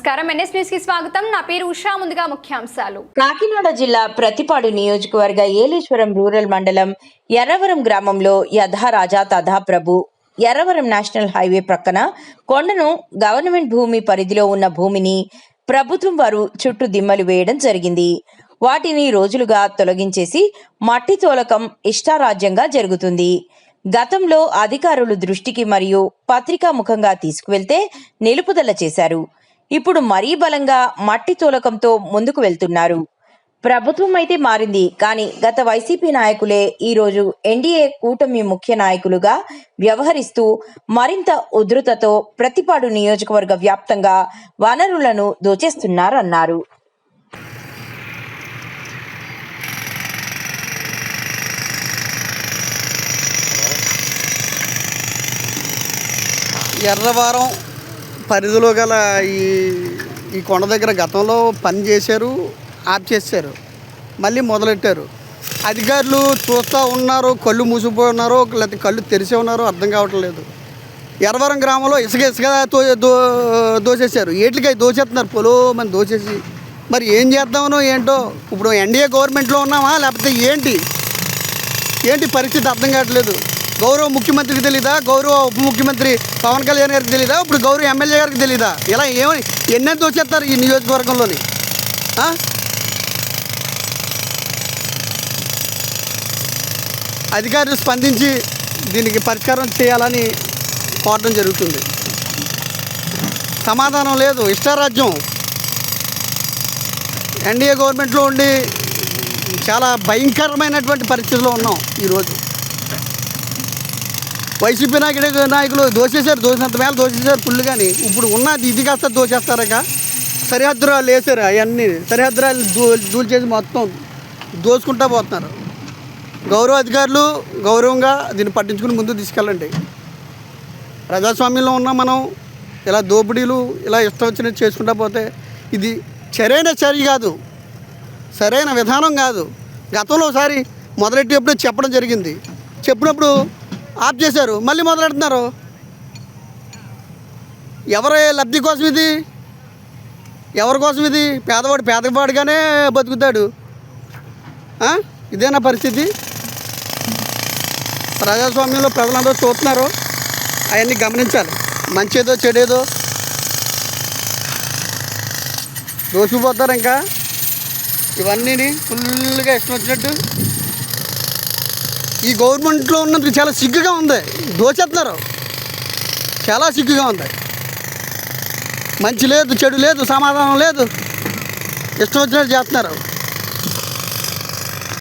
నమస్కారం NS news కి స్వాగతం. నా పేరు ఉషా. ముందుగా ముఖ్యాంశాలు. కాకినాడ జిల్లా ప్రతిపాడు నియోజకవర్గ ఏలేశ్వరం రూరల్ మండలం ఎర్రవరం గ్రామంలో యథా రాజా తథా ప్రభు ఎర్రవరం నేషనల్ హైవే ప్రక్కన కొండను గవర్నమెంట్ భూమి పరిధిలో ఉన్న భూమిని ప్రభుత్వం వారు చుట్టూ దిమ్మలు వేయడం జరిగింది. వాటిని రోజులుగా తొలగించేసి మట్టి తోలకం ఇష్టారాజ్యంగా జరుగుతుంది. గతంలో అధికారులు దృష్టికి మరియు పత్రికా ముఖంగా తీసుకువెళ్తే నిలుపుదల చేశారు. ఇప్పుడు మరీ బలంగా మట్టి తోలకంతో ముందుకు వెళ్తున్నారు. ప్రభుత్వం అయితే మారింది, కానీ గత వైసీపీ నాయకులే ఈరోజు ఎన్డీఏ కూటమి ముఖ్య నాయకులుగా వ్యవహరిస్తూ మరింత ఉధృతతో ప్రతిపాడు నియోజకవర్గ వ్యాప్తంగా వనరులను దోచేస్తున్నారన్నారు. ఎర్రవరం పరిధిలో గల ఈ కొండ దగ్గర గతంలో పని చేశారు, ఆఫ్ చేశారు, మళ్ళీ మొదలెట్టారు. అధికారులు చూస్తూ ఉన్నారు, కళ్ళు మూసిపోయి ఉన్నారు, లేకపోతే కళ్ళు తెరిసే ఉన్నారు, అర్థం కావట్లేదు. ఎర్రవరం గ్రామంలో ఇసుక దోచేశారు. ఏట్లకై దోచేస్తున్నారు, పొలో మంది దోచేసి. మరి ఏం చేద్దామనో ఏంటో. ఇప్పుడు ఎన్డీఏ గవర్నమెంట్లో ఉన్నామా లేకపోతే ఏంటి పరిస్థితి అర్థం కావట్లేదు. గౌరవ ముఖ్యమంత్రికి తెలీదా, గౌరవ ఉప ముఖ్యమంత్రి పవన్ కళ్యాణ్ గారికి తెలీదా, ఇప్పుడు గౌరవ ఎమ్మెల్యే గారికి తెలీదా? ఇలా ఎన్నెంత దోచేస్తారు ఈ నియోజకవర్గంలోని. అధికారులు స్పందించి దీనికి పరిష్కారం చేయాలని కోరడం జరుగుతుంది. సమాధానం లేదు, ఇష్టారాజ్యం. ఎన్డీఏ గవర్నమెంట్లో ఉండి చాలా భయంకరమైనటువంటి పరిస్థితిలో ఉన్నాం ఈరోజు. వైసీపీ నాయకులు దోసేసినంత మేళ దోసేశారు ఫుల్. కానీ ఇప్పుడు ఉన్నది ఇది కాస్త దోచేస్తారక. సరిహద్దురాలు వేసారు, అవన్నీ సరిహద్దురాలు దూల్చేసి మొత్తం దోచుకుంటా పోతున్నారు. గౌరవ అధికారులు గౌరవంగా దీన్ని పట్టించుకుని ముందుకు తీసుకెళ్ళండి. ప్రజాస్వామ్యంలో ఉన్న మనం ఇలా దోపిడీలు ఇలా ఇష్టం వచ్చినట్టు చేసుకుంటా పోతే ఇది సరైన చర్య కాదు, సరైన విధానం కాదు. గతంలో ఒకసారి మొదలెట్టేప్పుడు చెప్పడం జరిగింది. చెప్పినప్పుడు ఆఫ్ చేశారు, మళ్ళీ మొదలెడుతున్నారు. ఎవరి లబ్ధి కోసం ఇది? ఎవరి కోసం ఇది? పేదవాడిగానే బతుకుతాడు. ఇదేనా పరిస్థితి? ప్రజాస్వామ్యంలో ప్రజలందరూ చూస్తున్నారు, అవన్నీ గమనించాలి. మంచేదో చెడేదో దోచుకుపోతారు. ఇంకా ఇవన్నీ ఫుల్గా ఇష్టం వచ్చినట్టు. ఈ గవర్నమెంట్లో ఉన్నందుకు చాలా సిగ్గుగా ఉంది, దోచేస్తున్నారు. చాలా సిగ్గుగా ఉంది. మంచి లేదు, చెడు లేదు, సమాధానం లేదు, ఇష్టం వచ్చినట్టు చేస్తున్నారు.